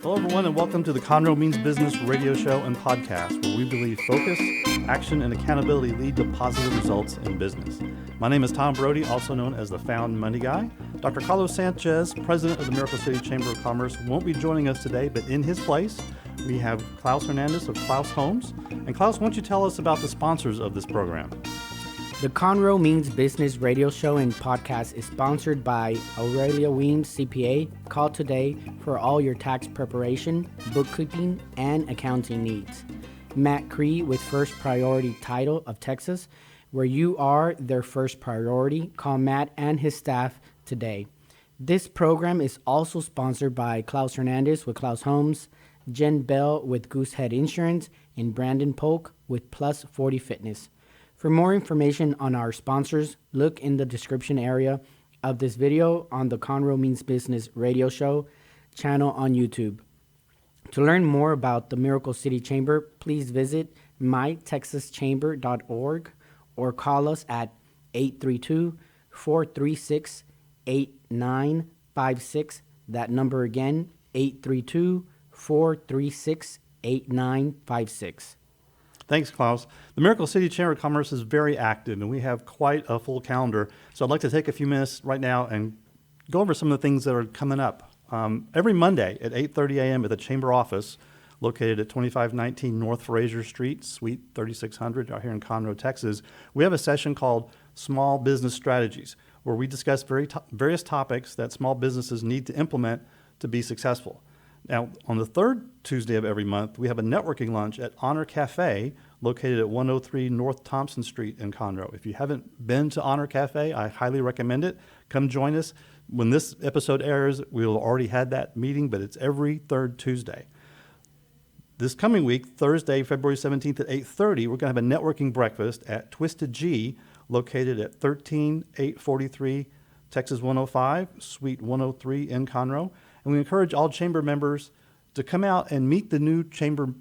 Hello, everyone, and welcome to the Conroe Means Business radio show and podcast, where we believe focus, action, and accountability lead to positive results in business. My name is Tom Brody, also known as the Found Money Guy. Dr. Carlos Sanchez, president of the Miracle City Chamber of Commerce, won't be joining us today, but in his place, we have Klaus Hernandez of Klaus Homes. And Klaus, why don't you tell us about the sponsors of this program? The Conroe Means Business radio show and podcast is sponsored by Aurelia Weems CPA. Call today for all your tax preparation, bookkeeping, and accounting needs. Matt Cree with First Priority Title of Texas, where you are their first priority. Call Matt and his staff today. This program is also sponsored by Klaus Hernandez with Klaus Homes, Jen Bell with Goosehead Insurance, and Brandon Polk with Plus 40 Fitness. For more information on our sponsors, look in the description area of this video on the Conroe Means Business radio show channel on YouTube. To learn more about the Miracle City Chamber, please visit mytexaschamber.org or call us at 832-436-8956. That number again, 832-436-8956. Thanks, Klaus. The Miracle City Chamber of Commerce is very active, and we have quite a full calendar. So I'd like to take a few minutes right now and go over some of the things that are coming up. Every Monday at 8:30 a.m. at the Chamber office, located at 2519 North Fraser Street, Suite 3600 out here in Conroe, Texas, we have a session called Small Business Strategies, where we discuss various topics that small businesses need to implement to be successful. Now, on the third Tuesday of every month, we have a networking lunch at Honor Cafe, located at 103 North Thompson Street in Conroe. If you haven't been to Honor Cafe, I highly recommend it. Come join us. When this episode airs, we'll already had that meeting, but it's every third Tuesday. This coming week, Thursday, February 17th at 8:30, we're going to have a networking breakfast at Twisted G, located at 13843 Texas 105, Suite 103 in Conroe. And we encourage all chamber members to come out and meet the new chamber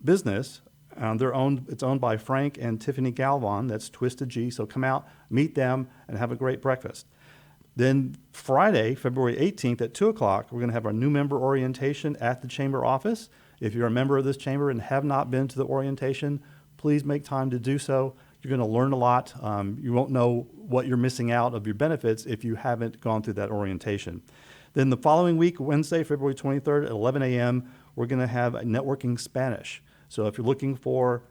business. It's owned by Frank and Tiffany Galvan. That's Twisted G. So come out, meet them, and have a great breakfast. Then Friday, February 18th at 2 o'clock, we're going to have our new member orientation at the chamber office. If you're a member of this chamber and have not been to the orientation, please make time to do so. You're going to learn a lot. You won't know what you're missing out of your benefits if you haven't gone through that orientation. Then the following week, Wednesday, February 23rd at 11 a.m., we're going to have a networking Spanish. So if you're looking for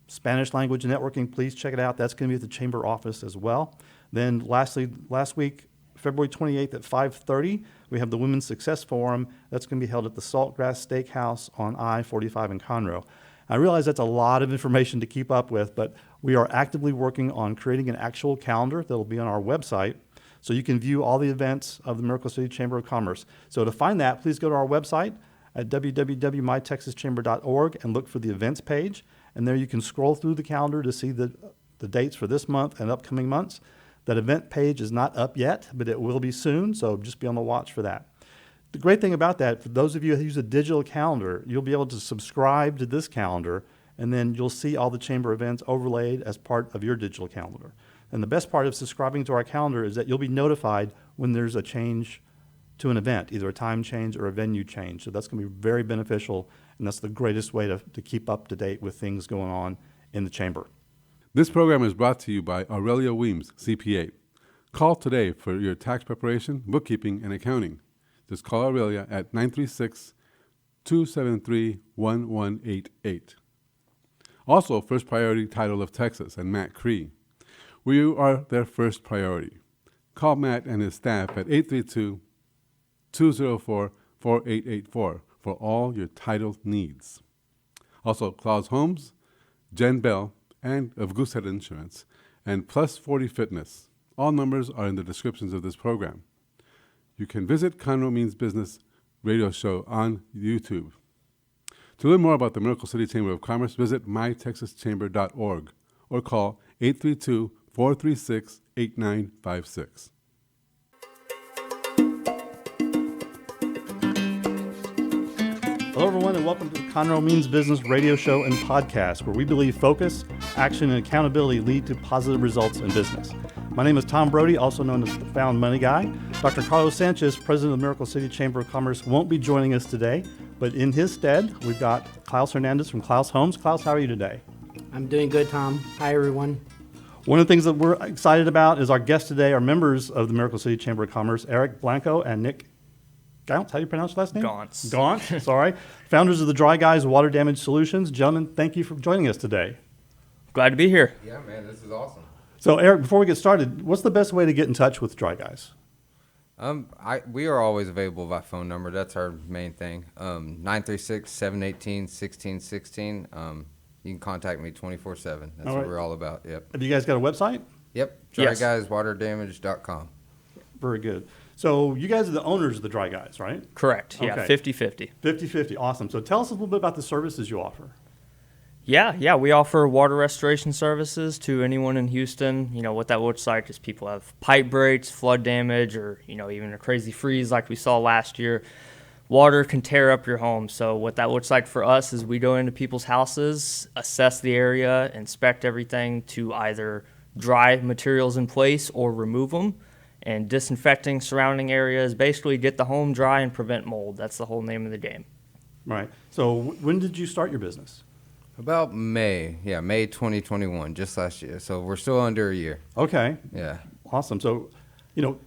Spanish language networking, please check it out. That's going to be at the chamber office as well. Then lastly, last week, February 28th at 5:30, we have the Women's Success Forum. That's going to be held at the Saltgrass Steakhouse on I-45 in Conroe. I realize that's a lot of information to keep up with, but we are actively working on creating an actual calendar that will be on our website, so you can view all the events of the Miracle City Chamber of Commerce. So to find that, please go to our website at www.mytexaschamber.org and look for the events page. And there you can scroll through the calendar to see the dates for this month and upcoming months. That event page is not up yet, but it will be soon, so just be on the watch for that. The great thing about that, for those of you who use a digital calendar, you'll be able to subscribe to this calendar, and then you'll see all the chamber events overlaid as part of your digital calendar. And the best part of subscribing to our calendar is that you'll be notified when there's a change to an event, either a time change or a venue change. So that's going to be very beneficial, and that's the greatest way to keep up to date with things going on in the chamber. This program is brought to you by Aurelia Weems, CPA. Call today for your tax preparation, bookkeeping, and accounting. Just call Aurelia at 936-273-1188. Also, First Priority Title of Texas and Matt Cree. We are their first priority. Call Matt and his staff at 832-204-4884 for all your title needs. Also, Klaus Homes, Jen Bell, and of Goosehead Insurance, and Plus 40 Fitness. All numbers are in the descriptions of this program. You can visit Conroe Means Business radio show on YouTube. To learn more about the Miracle City Chamber of Commerce, visit mytexaschamber.org or call 832-436-8956. Hello, everyone, and welcome to the Conroe Means Business radio show and podcast, where we believe focus, action, and accountability lead to positive results in business. My name is Tom Brody, also known as the Found Money Guy. Dr. Carlos Sanchez, president of the Miracle City Chamber of Commerce, won't be joining us today, but in his stead, we've got Klaus Hernandez from Klaus Homes. Klaus, how are you today? I'm doing good, Tom. Hi, everyone. One of the things that we're excited about is our guests today are members of the Miracle City Chamber of Commerce, Eric Blanco and Nick Gaunce. How do you pronounce your last name? Gaunce. Gaunce, sorry. Founders of the Dry Guys Water Damage Solutions. Gentlemen, thank you for joining us today. Glad to be here. Yeah, man, this is awesome. So, Eric, before we get started, what's the best way to get in touch with Dry Guys? We are always available by phone number. That's our main thing. 936-718-1616. You can contact me 24/7. That's All what right. we're all about. Yep. Have you guys got a website? Yep. Yes. DryGuysWaterDamage.com. Very good. So you guys are the owners of the Dry Guys, right? Correct. Yeah, Okay. 50-50. 50/50, awesome. So tell us a little bit about the services you offer. Yeah, we offer water restoration services to anyone in Houston. You know, what that looks like is people have pipe breaks, flood damage, or, you know, even a crazy freeze like we saw last year. Water can tear up your home. So what that looks like for us is we go into people's houses, assess the area, inspect everything to either dry materials in place or remove them, and disinfecting surrounding areas, basically get the home dry and prevent mold. That's the whole name of the game. Right. So when did you start your business? About May 2021, just last year. So we're still under a year. Okay. Yeah. Awesome. So, you know,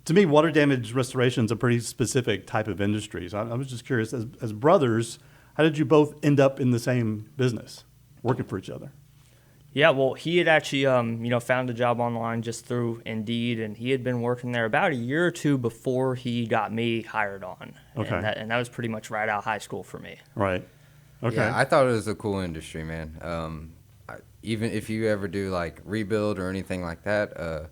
to me, water damage restoration is a pretty specific type of industry. So I was just curious, as brothers, how did you both end up in the same business, working for each other? Yeah, well, he had actually, found a job online just through Indeed, and he had been working there about a year or two before he got me hired on. Okay. And that was pretty much right out of high school for me. Right. Okay. Yeah, I thought it was a cool industry, man. Even if you ever do like rebuild or anything like that,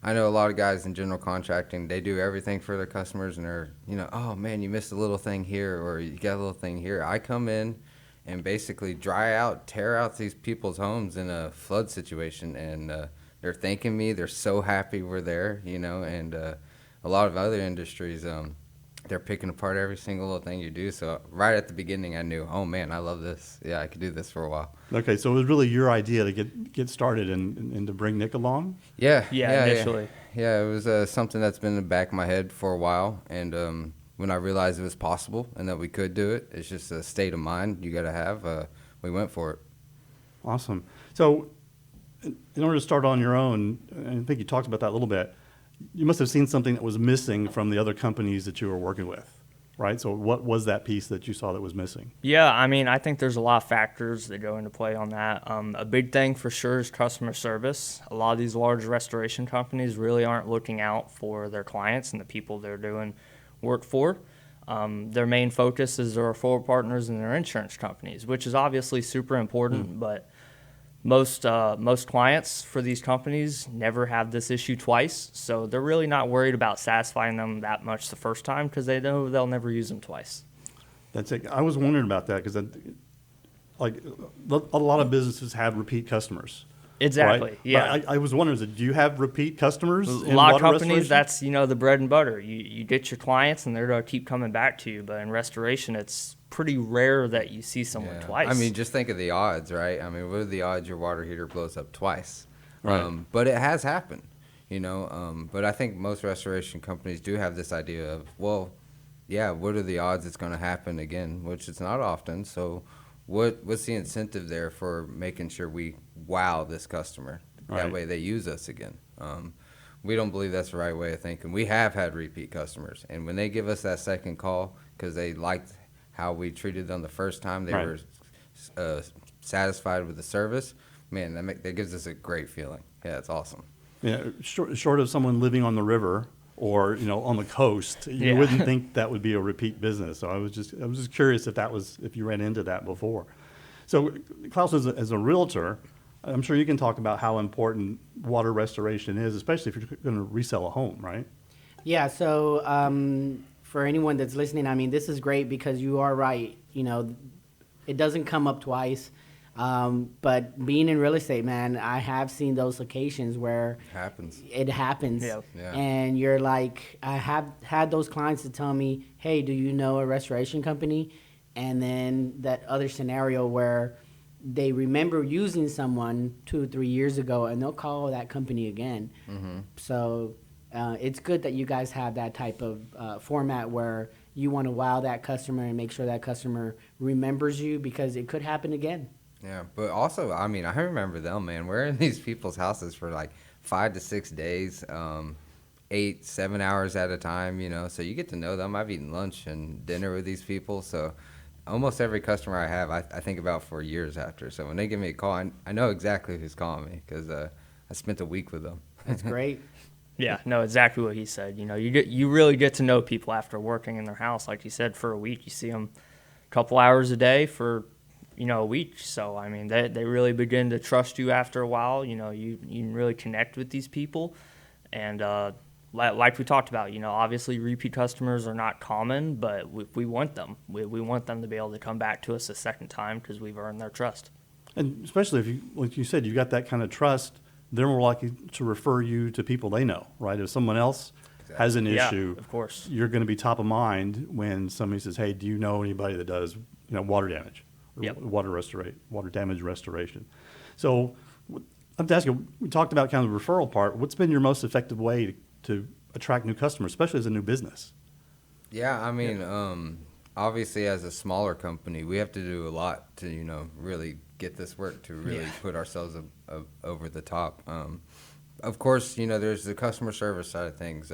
I know a lot of guys in general contracting, they do everything for their customers, and they're, oh man, you missed a little thing here, or you got a little thing here. I come in and basically tear out these people's homes in a flood situation, and they're thanking me. They're so happy we're there, and a lot of other industries, they're picking apart every single little thing you do. So right at the beginning, I knew, oh man, I love this. Yeah, I could do this for a while. Okay, so it was really your idea to get started and to bring Nick along? Yeah, Initially. Yeah, it was something that's been in the back of my head for a while, and when I realized it was possible and that we could do it, it's just a state of mind you got to have. We went for it. Awesome. So in order to start on your own, and I think you talked about that a little bit, you must have seen something that was missing from the other companies that you were working with, right? So what was that piece that you saw that was missing? Yeah, I think there's a lot of factors that go into play on that. A big thing for sure is customer service. A lot of these large restoration companies really aren't looking out for their clients and the people they're doing work for. Their main focus is their referral partners and their insurance companies, which is obviously super important, but most clients for these companies never have this issue twice, so they're really not worried about satisfying them that much the first time because they know they'll never use them twice. That's it. I was wondering about that because, like, a lot of businesses have repeat customers. Exactly. Right? Yeah. But I was wondering, do you have repeat customers? A in lot of water companies, restoration? that's the bread and butter. You get your clients and they're going to keep coming back to you. But in restoration, it's pretty rare that you see someone twice. I mean, just think of the odds, right? I mean, what are the odds your water heater blows up twice? Right. But it has happened, But I think most restoration companies do have this idea of, well, yeah, what are the odds it's going to happen again? Which it's not often. So what's the incentive there for making sure we wow this customer? Right. That way they use us again. We don't believe that's the right way of thinking. We have had repeat customers, and when they give us that second call because they liked how we treated them the first time, they Right. were satisfied with the service, man, that gives us a great feeling. Yeah, it's awesome. Yeah, short of someone living on the river or on the coast, you Yeah. wouldn't think that would be a repeat business. So I was just curious if you ran into that before. So Klaus, as a realtor, I'm sure you can talk about how important water restoration is, especially if you're going to resell a home, right? Yeah, so for anyone that's listening, this is great because you are right. It doesn't come up twice. But being in real estate, man, I have seen those occasions where it happens. Yeah. Yeah. And you're like, I have had those clients to tell me, hey, do you know a restoration company? And then that other scenario where they remember using someone 2 or 3 years ago and they'll call that company again. Mm-hmm. So It's good that you guys have that type of format where you want to wow that customer and make sure that customer remembers you, because it could happen again. Yeah, but also, I mean, I remember them, man. We're in these people's houses for like 5 to 6 days, 8, 7 hours at a time, you know. So you get to know them. I've eaten lunch and dinner with these people. So almost every customer I have, I think about for years after. So when they give me a call, I know exactly who's calling me because I spent a week with them. That's great. Yeah, no, exactly what he said. You know, you really get to know people after working in their house, like you said, for a week. You see them a couple hours a day for, you know, a week. So I mean, they really begin to trust you after a while. You know, you can really connect with these people, and like we talked about, you know, obviously repeat customers are not common, but we want them. We want them to be able to come back to us a second time because we've earned their trust. And especially if you, like you said, you got that kind of trust, they're more likely to refer you to people they know, right? If someone else has an Yeah, issue, of course. you're going to be top of mind when somebody says, "Hey, do you know anybody that does, you know, water damage, or Yep. water damage restoration?" So, I'm asking. We talked about kind of the referral part. What's been your most effective way to attract new customers, especially as a new business? Yeah, I mean, obviously as a smaller company, we have to do a lot to, you know, really get this work, to really put ourselves over the top. Of course, you know, there's the customer service side of things.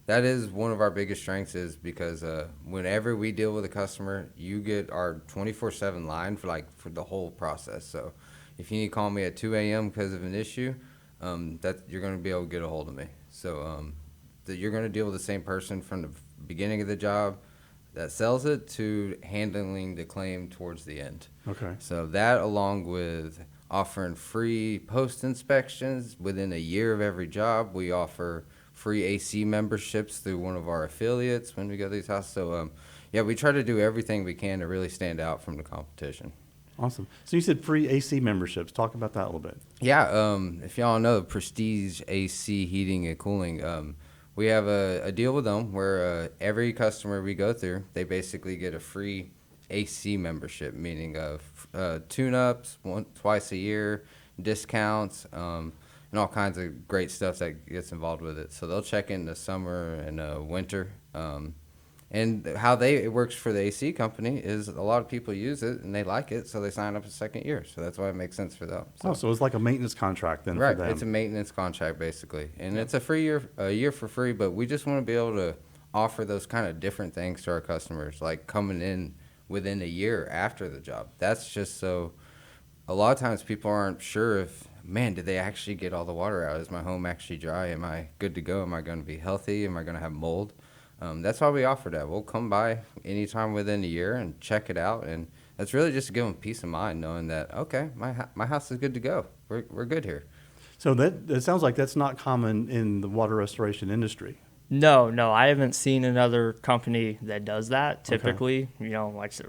That is one of our biggest strengths, is because whenever we deal with a customer, you get our 24/7 line for the whole process. So if you need to call me at 2 a.m. because of an issue, that you're going to be able to get a hold of me. So that you're going to deal with the same person from the beginning of the job that sells it to handling the claim towards the end. Okay. So that, along with offering free post inspections within a year of every job, we offer free AC memberships through one of our affiliates when we go to these houses. So yeah, we try to do everything we can to really stand out from the competition. Awesome. So you said free AC memberships. Talk about that a little bit. Yeah, if y'all know Prestige AC Heating and Cooling, we have a deal with them where every customer we go through, they basically get a free AC membership, meaning tune-ups twice a year, discounts, and all kinds of great stuff that gets involved with it. So they'll check in the summer and winter. And how it works for the AC company is a lot of people use it and they like it, so they sign up a second year. So that's why it makes sense for them. So it's like a maintenance contract then Right, for them. it's a maintenance contract basically, and it's a year for free. But we just want to be able to offer those kind of different things to our customers, like coming in within a year after the job. That's just so. A lot of times people aren't sure if, man, did they actually get all the water out? Is my home actually dry? Am I good to go? Am I going to be healthy? Am I going to have mold? That's why we offer that. We'll come by anytime within a year and check it out, and that's really just to give them peace of mind, knowing that, okay, my house is good to go. We're good here. So that sounds like that's not common in the water restoration industry. No, I haven't seen another company that does that. Typically, you know, like I said,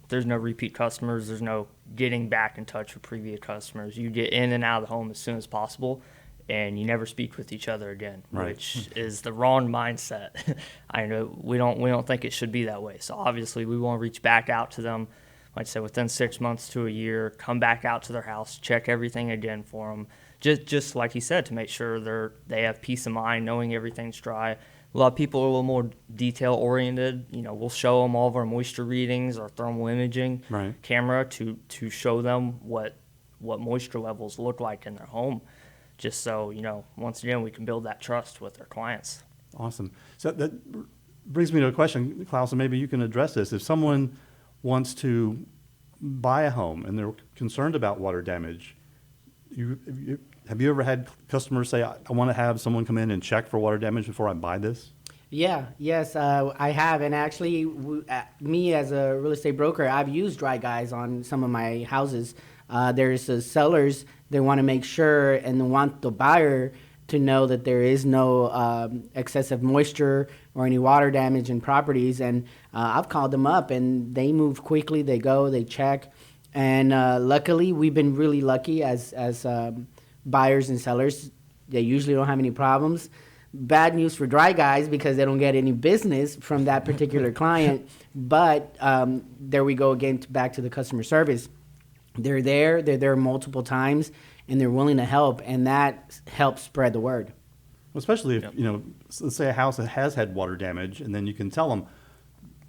there's no repeat customers. There's no getting back in touch with previous customers. You get in and out of the home as soon as possible, and you never speak with each other again, Right. which is the wrong mindset. I know we don't think it should be that way. So obviously we want to reach back out to them, like I said, within 6 months to a year, come back out to their house, check everything again for them. Just like he said, to make sure they have peace of mind, knowing everything's dry. A lot of people are a little more detail oriented. You know, we'll show them all of our moisture readings, our thermal imaging Right. camera to show them what moisture levels look like in their home. Just so, you know, once again, we can build that trust with our clients. Awesome. So that brings me to a question, Klaus, and maybe you can address this. If someone wants to buy a home and they're concerned about water damage, have you ever had customers say, I want to have someone come in and check for water damage before I buy this? Yes, I have. And actually, me as a real estate broker, I've used dry guys on some of my houses. There's sellers, they want to make sure and they want the buyer to know that there is no excessive moisture or any water damage in properties. And I've called them up and they move quickly. They go, they check. And luckily, we've been really lucky as buyers and sellers. They usually don't have any problems. Bad news for dry guys because they don't get any business from that particular client. But there we go again, back to the customer service. They're there multiple times, and they're willing to help, and that helps spread the word. Especially if, Yep. let's say a house that has had water damage, and then you can tell them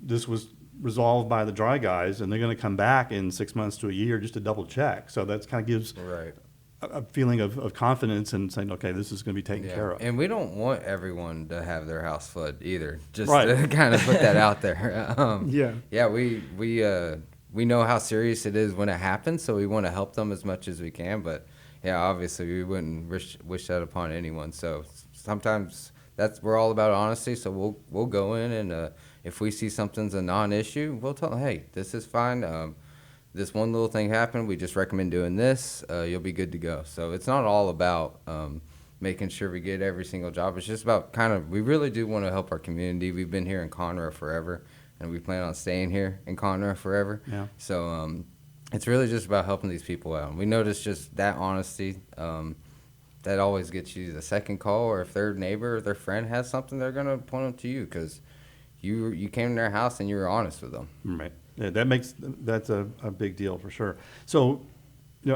this was resolved by the dry guys, and they're going to come back in 6 months to a year just to double check. So that kind of gives Right. a feeling of confidence and saying, okay, this is going to be taken care of. And we don't want everyone to have their house flood either. Just Right. to kind of put that out there. Yeah. Yeah, we know how serious it is when it happens, so we want to help them as much as we can. But yeah, obviously we wouldn't wish that upon anyone. So sometimes we're all about honesty. So we'll go in and if we see something's a non-issue, we'll tell them, hey, this is fine. This one little thing happened. We just recommend doing this. You'll be good to go. So it's not all about making sure we get every single job. It's just about we really do want to help our community. We've been here in Conroe forever, and we plan on staying here in Conroe forever. Yeah. So it's really just about helping these people out. And we notice just that honesty, that always gets you the second call, or if their neighbor or their friend has something, they're going to point them to you because you came to their house and you were honest with them. Right. Yeah, that's a big deal for sure. So,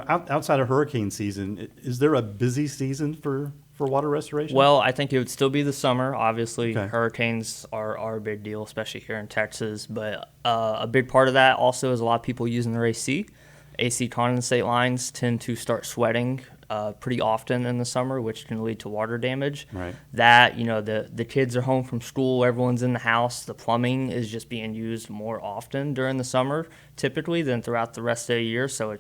outside of hurricane season, is there a busy season for water restoration? Well, I think it would still be the summer. Obviously, Okay. hurricanes are a big deal, especially here in Texas. But a big part of that also is a lot of people using their AC. AC condensate lines tend to start sweating pretty often in the summer, which can lead to water damage. Right. That, the kids are home from school, everyone's in the house. The plumbing is just being used more often during the summer, typically, than throughout the rest of the year. So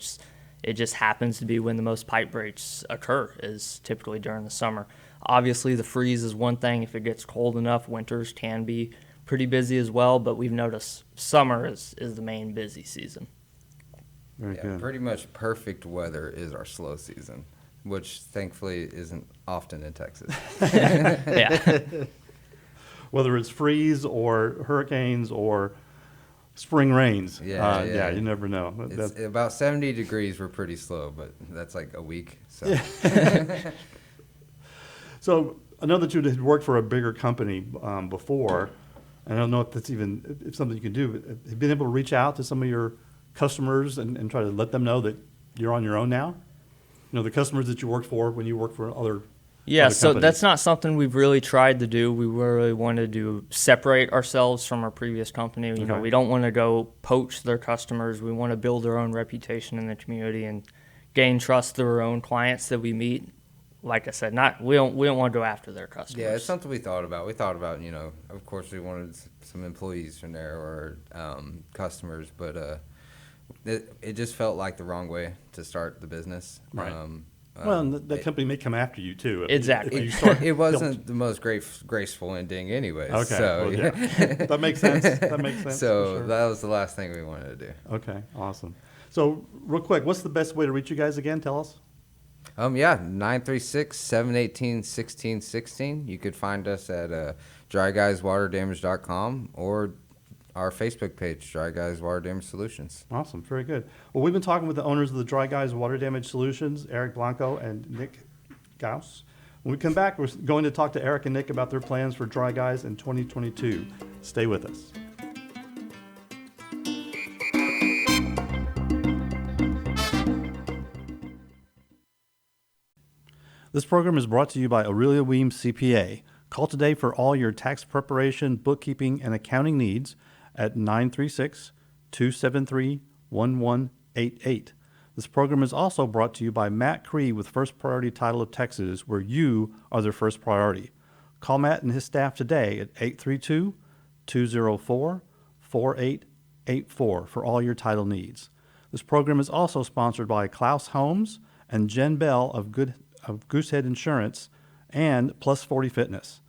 it just happens to be when the most pipe breaks occur, is typically during the summer. Obviously, the freeze is one thing. If it gets cold enough, winters can be pretty busy as well. But we've noticed summer is the main busy season. Very Yeah, good. pretty much perfect weather is our slow season, which thankfully isn't often in Texas. Yeah. Whether it's freeze or hurricanes or spring rains. Yeah. You never know. It's about 70 degrees. We're pretty slow, but that's like a week. So So I know that you had worked for a bigger company before. I don't know if that's if something you can do. But have you been able to reach out to some of your customers and try to let them know that you're on your own now? The customers that you worked for when you worked for other Yeah, other so companies. that's not something we've really tried to do. We really wanted to separate ourselves from our previous company. Okay. We don't want to go poach their customers. We want to build our own reputation in the community and gain trust through our own clients that we meet. Like I said, we don't want to go after their customers. yeah, it's something we thought about. We thought about, of course we wanted some employees from there or customers, but it just felt like the wrong way to start the business. Right. Well, and that company may come after you too. Exactly. If you start It wasn't the most graceful ending anyways. Okay. So, Well, yeah. That makes sense. That makes sense. So for sure. that was the last thing we wanted to do. Okay. Awesome. So real quick, what's the best way to reach you guys again? Tell us. 936-718-1616. You could find us at dryguyswaterdamage.com or our Facebook page, Dry Guys Water Damage Solutions. Awesome. Very good. Well, we've been talking with the owners of the Dry Guys Water Damage Solutions, Eric Blanco and Nick Gaunce. When we come back, we're going to talk to Eric and Nick about their plans for Dry Guys in 2022. Stay with us. This program is brought to you by Aurelia Weems CPA. Call today for all your tax preparation, bookkeeping, and accounting needs at 936-273-1188. This program is also brought to you by Matt Cree with First Priority Title of Texas, where you are their first priority. Call Matt and his staff today at 832-204-4884 for all your title needs. This program is also sponsored by Klaus Homes and Jen Bell of Goosehead Insurance and Plus 40 Fitness.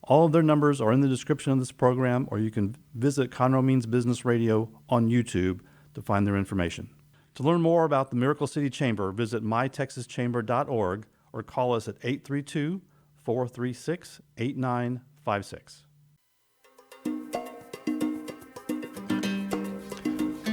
All of their numbers are in the description of this program, or you can visit Conroe Means Business Radio on YouTube to find their information. To learn more about the Miracle City Chamber, visit mytexaschamber.org or call us at 832-436-8956.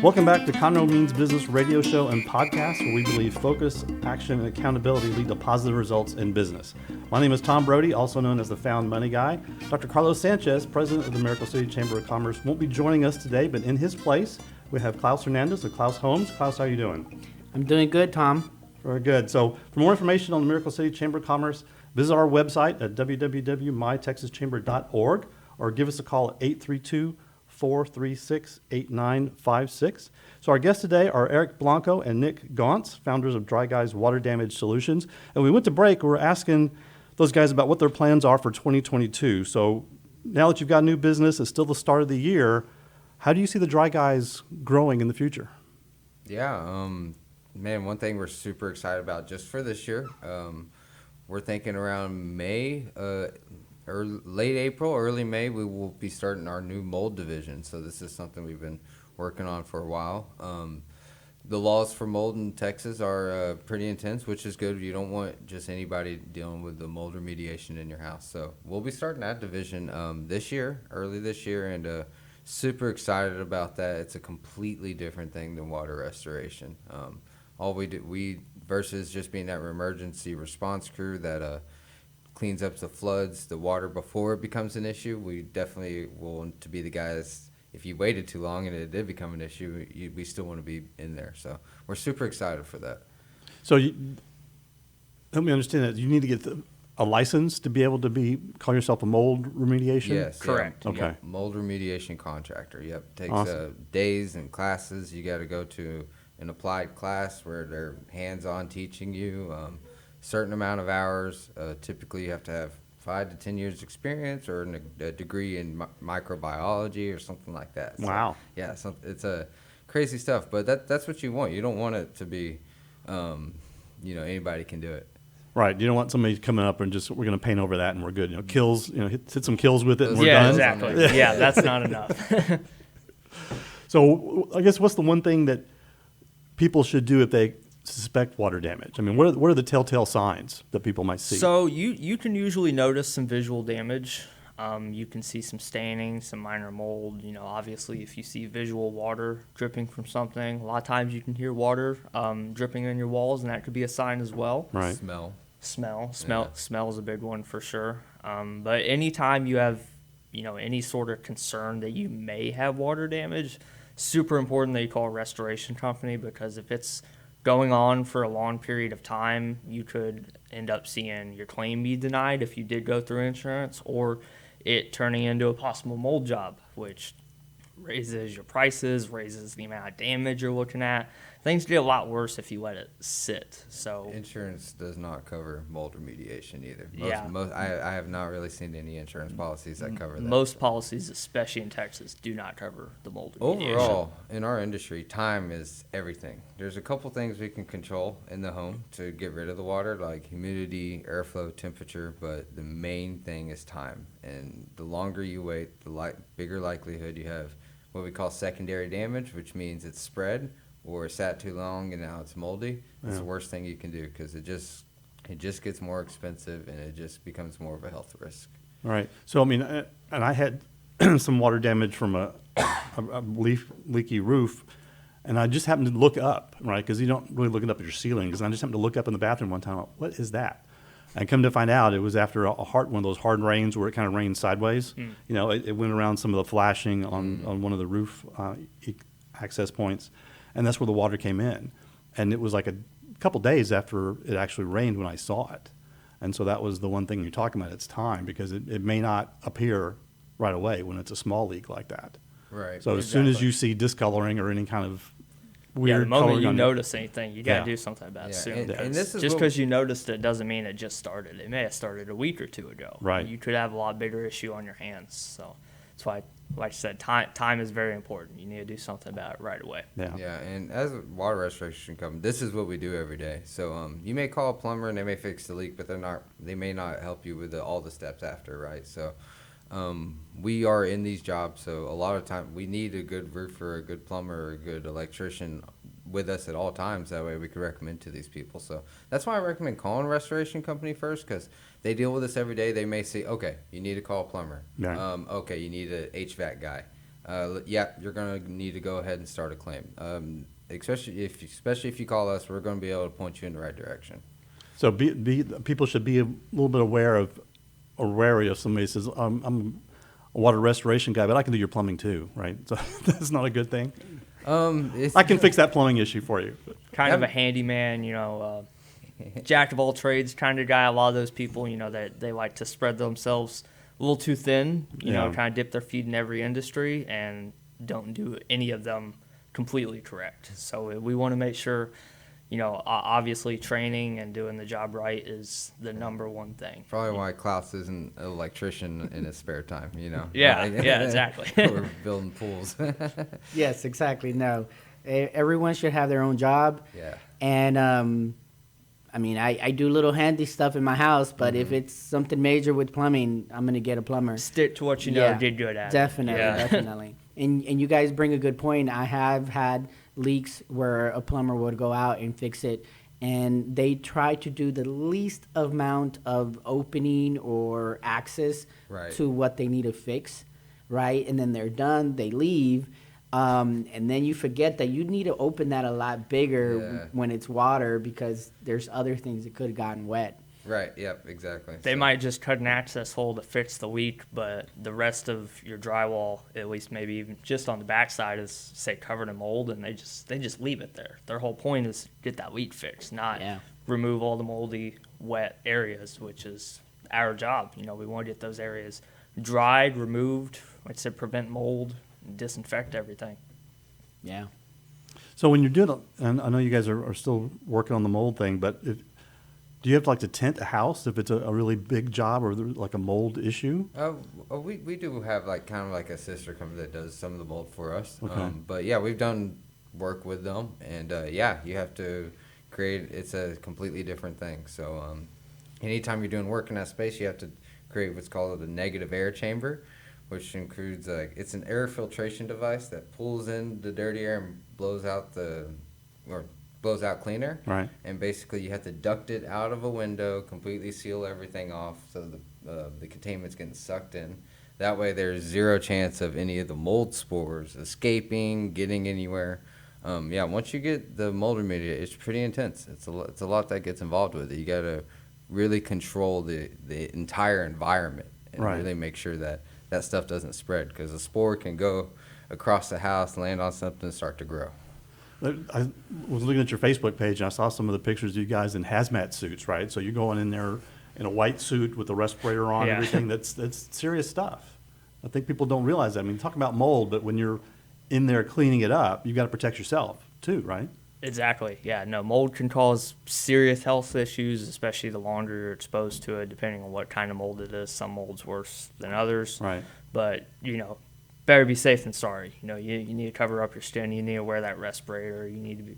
Welcome back to Conroe Means Business Radio Show and Podcast, where we believe focus, action, and accountability lead to positive results in business. My name is Tom Brody, also known as the Found Money Guy. Dr. Carlos Sanchez, president of the Miracle City Chamber of Commerce, won't be joining us today, but in his place, we have Klaus Hernandez of Klaus Homes. Klaus, how are you doing? I'm doing good, Tom. Very good. So for more information on the Miracle City Chamber of Commerce, Visit our website at www.mytexaschamber.org or give us a call at 832-436-8956. So our guests today are Eric Blanco and Nick Gaunce, founders of Dry Guys Water Damage Solutions. And we went to break. We were asking those guys about what their plans are for 2022. So now that you've got new business, it's still the start of the year. How do you see the Dry Guys growing in the future? Yeah, man, one thing we're super excited about just for this year, we're thinking around May, or late April, early May, we will be starting our new mold division. So this is something we've been working on for a while. The laws for mold in Texas are pretty intense, which is good. You don't want just anybody dealing with the mold remediation in your house. So we'll be starting that division early this year, and super excited about that. It's a completely different thing than water restoration. All we do, versus just being that emergency response crew that cleans up the floods, the water before it becomes an issue, we definitely want to be the guys. If you waited too long and it did become an issue, we still want to be in there. So we're super excited for that. So help me understand that. You need to get a license to be able to call yourself a mold remediation? Yes. Correct. Yeah. Okay. Yep. Mold remediation contractor. Yep. Takes Awesome. days and classes. You got to go to an applied class where they're hands-on teaching you. Certain amount of hours. Typically, you have to have 5 to 10 years experience or a degree in microbiology or something like that. So, Wow. yeah, it's a crazy stuff, but that's what you want. You don't want it to be, anybody can do it. Right. You don't want somebody coming up and we're going to paint over that and we're good. Kills, hit some kills with it and we're Yeah, done. exactly. Yeah, that's not enough. So I guess what's the one thing that people should do if they suspect water damage? I mean, what are the telltale signs that people might see? So you can usually notice some visual damage. You can see some staining, some minor mold. Obviously, if you see visual water dripping from something, a lot of times you can hear water dripping on your walls, and that could be a sign as well. Right. Smell Yeah. is a big one for sure. But anytime you have, any sort of concern that you may have water damage, super important that you call a restoration company, because if it's going on for a long period of time, you could end up seeing your claim be denied if you did go through insurance, or it turning into a possible mold job, which raises your prices, raises the amount of damage you're looking at. Things get a lot worse if you let it sit. So Insurance does not cover mold remediation either. Yeah. I have not really seen any insurance policies that cover that. most policies, especially in Texas, do not cover the mold remediation. Overall, in our industry, time is everything. There's a couple things we can control in the home to get rid of the water, like humidity, airflow, temperature, but the main thing is time. And the longer you wait, the bigger likelihood you have what we call secondary damage, which means it's spread or sat too long and now it's moldy. It's the worst thing you can do, because it just gets more expensive and it just becomes more of a health risk. Right. So, I mean, and I had some water damage from a leaky roof, and I just happened to look up, right, because you don't really look it up at your ceiling, because I just happened to look up in the bathroom one time, what is that? And come to find out, it was after one of those hard rains where it kind of rained sideways. It went around some of the flashing on one of the roof access points, and that's where the water came in. And it was like a couple days after it actually rained when I saw it. And so that was the one thing you're talking about, it's time, because it may not appear right away when it's a small leak like that. Right. So as soon as you see discoloring or any kind of weird the moment coloring you on notice anything, you got to Yeah. do something about it Yeah, soon. and this is Just what- because you noticed it doesn't mean it just started. It may have started a week or two ago. Right. You could have a lot bigger issue on your hands. So that's why, like I said, time is very important. You need to do something about it right away. Yeah, and as a water restoration company, this is what we do every day. So you may call a plumber and they may fix the leak, but they may not help you with all the steps after, right? So we are in these jobs, so a lot of time we need a good roofer, a good plumber, or a good electrician with us at all times. That way we can recommend to these people. So that's why I recommend calling a restoration company first, because they deal with this every day. They may say, okay, you need to call a plumber. Yeah. Okay, you need an HVAC guy. You're going to need to go ahead and start a claim. Especially if you call us, we're going to be able to point you in the right direction. So people should be a little bit aware of, or wary of somebody says, I'm a water restoration guy, but I can do your plumbing too, right? So that's not a good thing. I I can fix that plumbing issue for you. Kind of a handyman, jack of all trades kind of guy. A lot of those people, you know, that they like to spread themselves a little too thin, you know, kind of dip their feet in every industry and don't do any of them completely correct. So we want to make sure, you know, obviously training and doing the job right is the number one thing. Probably why Klaus isn't an electrician in his spare time, you know? Yeah, yeah, exactly. We're building pools. Yes, exactly. No, everyone should have their own job. Yeah. And I mean, I do little handy stuff in my house, but if it's something major with plumbing, I'm gonna get a plumber. Stick to what you know, did good at. Definitely, Yeah. definitely. And you guys bring a good point. I have had leaks where a plumber would go out and fix it, and they try to do the least amount of opening or access Right. to what they need to fix, right? And then they're done, they leave, and then you forget that you need to open that a lot bigger Yeah. when it's water because there's other things that could have gotten wet. Right, yep, exactly. They So- might just cut an access hole to fix the leak, but the rest of your drywall, at least maybe even just on the backside, is say covered in mold, and they just leave it there. Their whole point is get that leak fixed, not remove all the moldy, wet areas, which is our job. You know, we want to get those areas dried, removed, like I said, prevent mold, disinfect everything. Yeah. So when you're doing, and I know you guys are still working on the mold thing, but do you have to tent a house if it's a really big job or like a mold issue? We do have like kind of like a sister company that does some of the mold for us. Okay. But yeah, we've done work with them, and yeah, you have to create. It's a completely different thing. So anytime you're doing work in that space, you have to create what's called a negative air chamber, which includes it's an air filtration device that pulls in the dirty air and blows out cleaner. Right. And basically you have to duct it out of a window, completely seal everything off so the containment's getting sucked in. That way there's zero chance of any of the mold spores escaping, getting anywhere. Yeah, once you get the mold remediate, it's pretty intense. It's a lot that gets involved with it. You got to really control the entire environment and Right. really make sure that stuff doesn't spread, because a spore can go across the house, land on something, and start to grow. I was looking at your Facebook page and I saw some of the pictures of you guys in hazmat suits, right? So you're going in there in a white suit with the respirator on, Yeah. everything. That's serious stuff. I think people don't realize that. I mean, talk about mold, but when you're in there cleaning it up, you got to protect yourself too, right? Exactly. Yeah. No, mold can cause serious health issues, especially the longer you're exposed to it, depending on what kind of mold it is. Some mold's worse than others. Right. But, you know, better be safe than sorry. You know, you need to cover up your skin. You need to wear that respirator. You need to be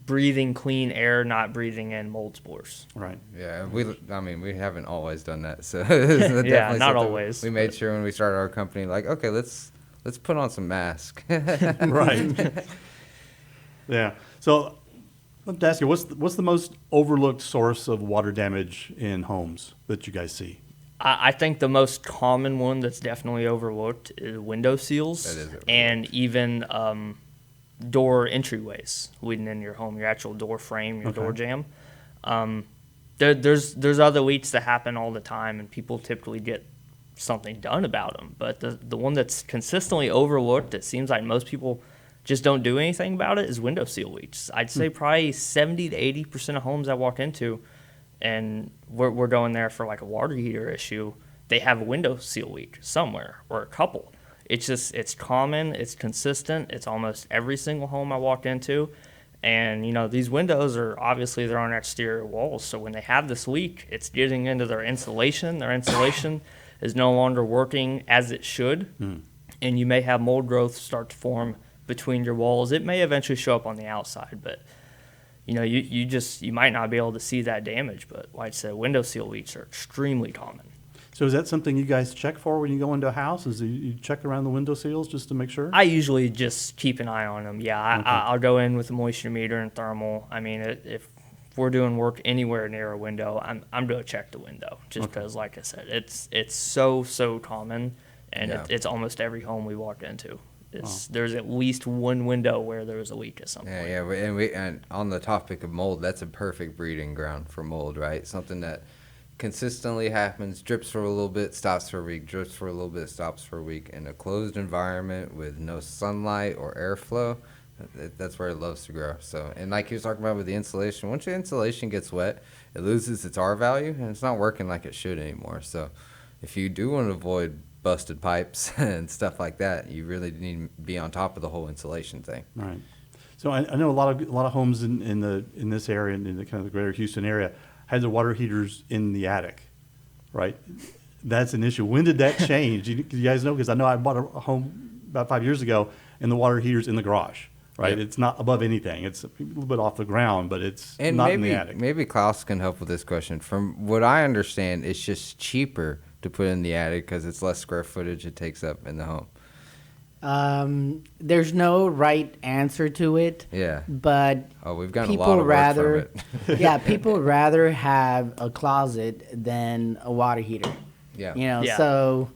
breathing clean air, not breathing in mold spores. Right. Yeah, we haven't always done that, so it's Yeah, definitely not something always, We made sure when we started our company, like, okay, let's put on some masks. Right. Yeah. So let me ask you, what's the most overlooked source of water damage in homes that you guys see? I think the most common one that's definitely overlooked is window seals. That is overlooked. And even door entryways leading in your home, your actual door frame, your door jamb. There's other leaks that happen all the time, and people typically get something done about them. But the one that's consistently overlooked, it seems like most people just don't do anything about it, is window seal leaks. I'd say probably 70 to 80% of homes I walk into, and we're going there for like a water heater issue, they have a window seal leak somewhere or a couple. It's common, it's consistent, it's almost every single home I walk into. And, you know, these windows are obviously they're on exterior walls. So when they have this leak, it's getting into their insulation. Their insulation is no longer working as it should. And you may have mold growth start to form between your walls. It may eventually show up on the outside, but you know, you might not be able to see that damage. But like I said, window seal leaks are extremely common. So is that something you guys check for when you go into a house? Is you check around the window seals just to make sure? I usually just keep an eye on them. Yeah, Okay. I'll go in with a moisture meter and thermal. I mean, if we're doing work anywhere near a window, I'm going to check the window just because, like I said, it's so common, and Yeah. it's almost every home we walk into. There's at least one window where there was a leak at some point. Yeah, and on the topic of mold, that's a perfect breeding ground for mold, right? Something that consistently happens, drips for a little bit, stops for a week, drips for a little bit, stops for a week. In a closed environment with no sunlight or airflow, That's where it loves to grow. So, and like he was talking about with the insulation, once your insulation gets wet, it loses its R value, and it's not working like it should anymore. So, if you do want to avoid busted pipes and stuff like that, you really need to be on top of the whole insulation thing. Right. So I know a lot of homes in this area, in the kind of the greater Houston area, had their water heaters in the attic, right? That's an issue. When did that change? You guys know, because I know I bought a home about 5 years ago, and the water heater's in the garage, right? Yep. It's not above anything. It's a little bit off the ground, but it's And not maybe in the attic. maybe Klaus can help with this question. From what I understand, it's just cheaper to put in the attic because it's less square footage it takes up in the home. There's no right answer to it. Yeah. But Oh, we've gotten a people lot of rather, work from it. yeah, people rather have a closet than a water heater. Yeah. You know, Yeah. so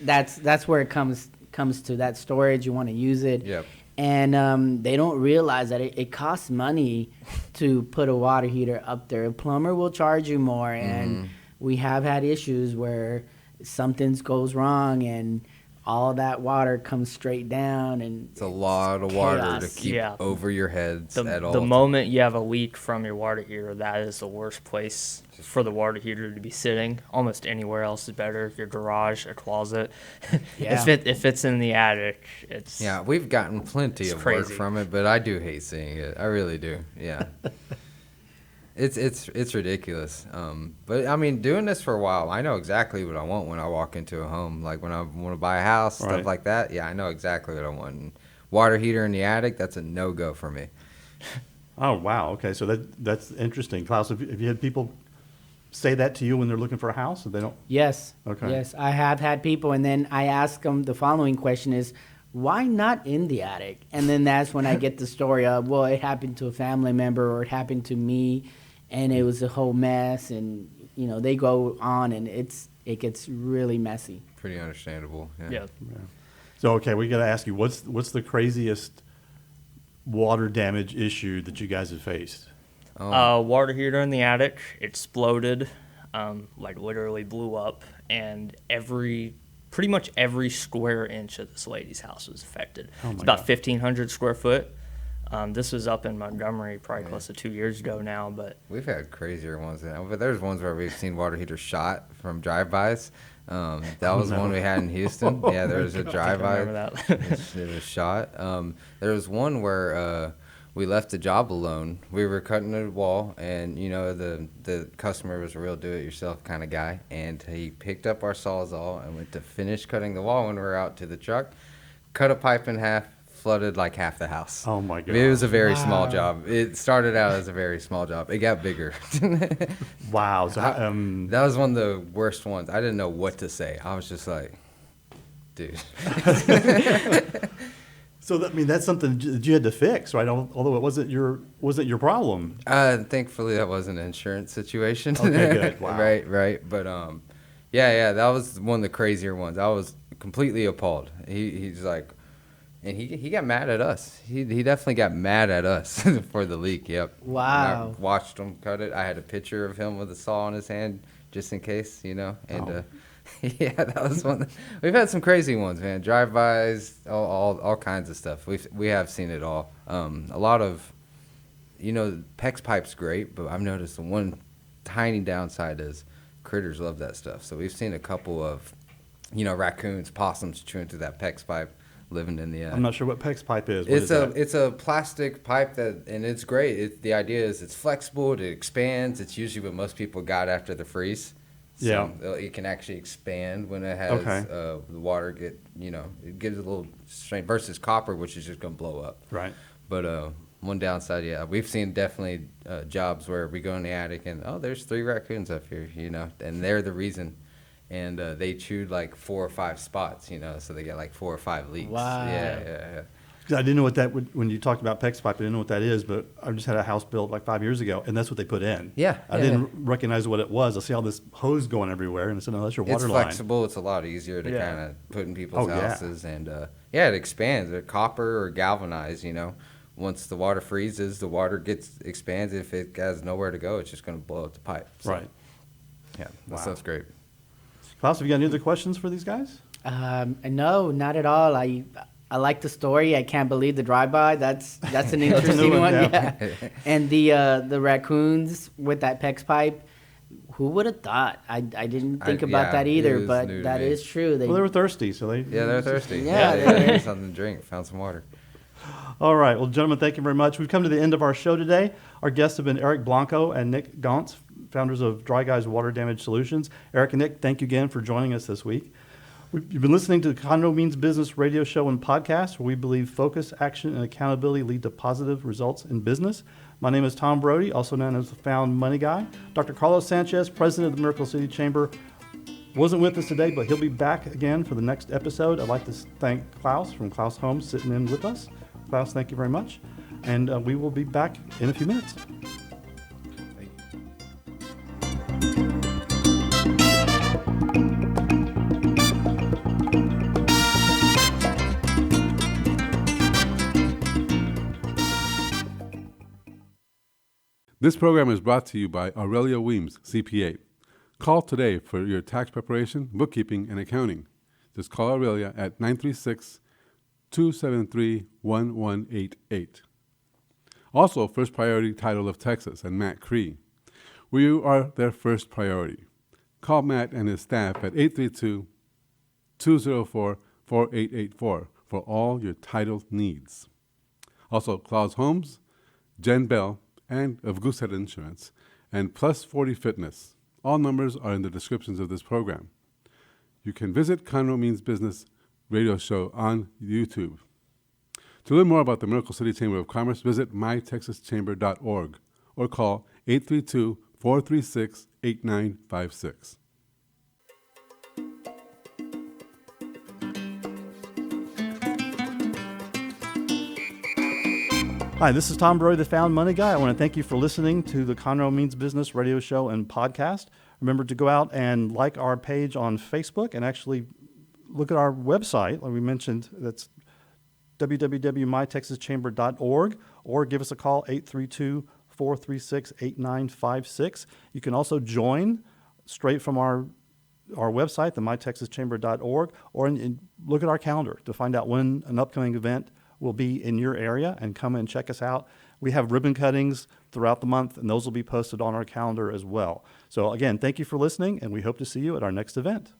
that's where it comes to that storage. You want to use it. Yep. And they don't realize that it costs money to put a water heater up there. A plumber will charge you more, and we have had issues where something goes wrong and all that water comes straight down, and It's a lot of water to chaos. keep Yeah. over your heads at all. The moment you have a leak from your water heater, that is the worst place for the water heater to be sitting. Almost anywhere else is better. Your garage, a closet. Yeah. If it's in the attic, it's Yeah, we've gotten plenty It's of work crazy. from it, but I do hate seeing it. I really do. Yeah. It's ridiculous. But I mean, doing this for a while, I know exactly what I want when I walk into a home. Like when I want to buy a house, Right. stuff like that. Yeah, I know exactly what I want. And water heater in the attic, that's a no-go for me. Oh, wow. Okay, so that's interesting. Klaus, have you had people say that to you when they're looking for a house and they don't? yes, Okay. yes, I have had people, and then I ask them the following question is, why not in the attic? And then that's when I get the story of, well, it happened to a family member or it happened to me, and it was a whole mess, and you know they go on, and it gets really messy. Pretty understandable. Yeah. yeah. So, okay, we got to ask you, what's the craziest water damage issue that you guys have faced? Water heater in the attic exploded, like literally blew up, and pretty much every square inch of this lady's house was affected. Oh It's my about God. 1,500 square foot. This was up in Montgomery, probably close to 2 years ago now, but We've had crazier ones, but there's ones where we've seen water heaters shot from drive-bys. That was one we had in Houston. Yeah, there was a I drive-by. remember that. It was shot. There was one where we left the job alone. We were cutting a wall, and you know the customer was a real do-it-yourself kind of guy, and he picked up our Sawzall and went to finish cutting the wall when we were out to the truck, cut a pipe in half, flooded like half the house. Oh, my God. It was a very small Wow. job. It started out as a very small job. It got bigger. Wow. So, That was one of the worst ones. I didn't know what to say. I was just like, dude. I mean, that's something that you had to fix, right? Although it wasn't your problem. Thankfully, that was an insurance situation. Okay, good. Wow. Right. But yeah, that was one of the crazier ones. I was completely appalled. He's like, and he got mad at us. He definitely got mad at us for the leak. Yep. Wow. And I watched him cut it. I had a picture of him with a saw in his hand just in case, you know. And Oh. yeah, that was one. We've had some crazy ones, man. Drive-bys, all kinds of stuff. We have seen it all. A lot of, you know, PEX pipe's great, but I've noticed the one tiny downside is critters love that stuff. So we've seen a couple of, you know, raccoons, possums chewing through that PEX pipe, living in the. I'm not sure what PEX pipe is. What It's is a that? it's a plastic pipe and it's great. The idea is it's flexible, it expands. It's usually what most people got after the freeze. Yeah. It can actually expand when it has Okay. the water it gives a little strength versus copper, which is just gonna blow up. Right. But one downside, yeah, we've seen definitely jobs where we go in the attic and there's 3 raccoons up here, you know, and they're the reason. And they chewed like 4 or 5 spots, you know, so they get like 4 or 5 leaks. Wow. Yeah. 'Cause I didn't know what that would, when you talked about PEX pipe, I didn't know what that is, but I just had a house built like 5 years ago, and that's what they put in. Yeah, I yeah, didn't recognize what it was. I see all this hose going everywhere, and I said, no, that's your It's water line. flexible. It's a lot easier to Yeah. kind of put in people's Oh, yeah. houses, and it expands. They're copper or galvanized. You know, once the water freezes, the water expands. If it has nowhere to go, it's just going to blow up the pipe. So, Right. Yeah, that Wow. stuff's great. Klaus, have you got any other questions for these guys? No, not at all. I like the story. I can't believe the drive-by. That's an new interesting one, one. yeah. Yeah. And the raccoons with that PEX pipe. Who would have thought? I didn't think about yeah, that it either, was but new to that me. is true. Well, they were thirsty, so they. Yeah, they're thirsty. Yeah, they they- needed something to drink. Found some water. All right. Well, gentlemen, thank you very much. We've come to the end of our show today. Our guests have been Eric Blanco and Nick Gaunce, founders of Dry Guys Water Damage Solutions. Eric and Nick, thank you again for joining us this week. You've been listening to the Conroe Means Business radio show and podcast, where we believe focus, action, and accountability lead to positive results in business. My name is Tom Brody, also known as the Found Money Guy. Dr. Carlos Sanchez, president of the Miracle City Chamber, wasn't with us today, but he'll be back again for the next episode. I'd like to thank Klaus from Klaus Homes sitting in with us. Klaus, thank you very much. And we will be back in a few minutes. This program is brought to you by Aurelia Weems, CPA. Call today for your tax preparation, bookkeeping, and accounting. Just call Aurelia at 936-273-1188. Also, First Priority Title of Texas and Matt Cree. We are their first priority. Call Matt and his staff at 832-204-4884 for all your title needs. Also, Klaus Homes, Jen Bell, and of Goosehead Insurance, and Plus 40 Fitness. All numbers are in the descriptions of this program. You can visit Conroe Means Business radio show on YouTube. To learn more about the Miracle City Chamber of Commerce, visit mytexaschamber.org or call 832-436-8956. Hi, this is Tom Brody, the Found Money Guy. I want to thank you for listening to the Conroe Means Business radio show and podcast. Remember to go out and like our page on Facebook and actually look at our website. Like we mentioned, that's www.mytexaschamber.org, or give us a call, 832-436-8956. You can also join straight from our website, the mytexaschamber.org, or look at our calendar to find out when an upcoming event will be in your area, and come and check us out. We have ribbon cuttings throughout the month, and those will be posted on our calendar as well. So again, thank you for listening, and we hope to see you at our next event.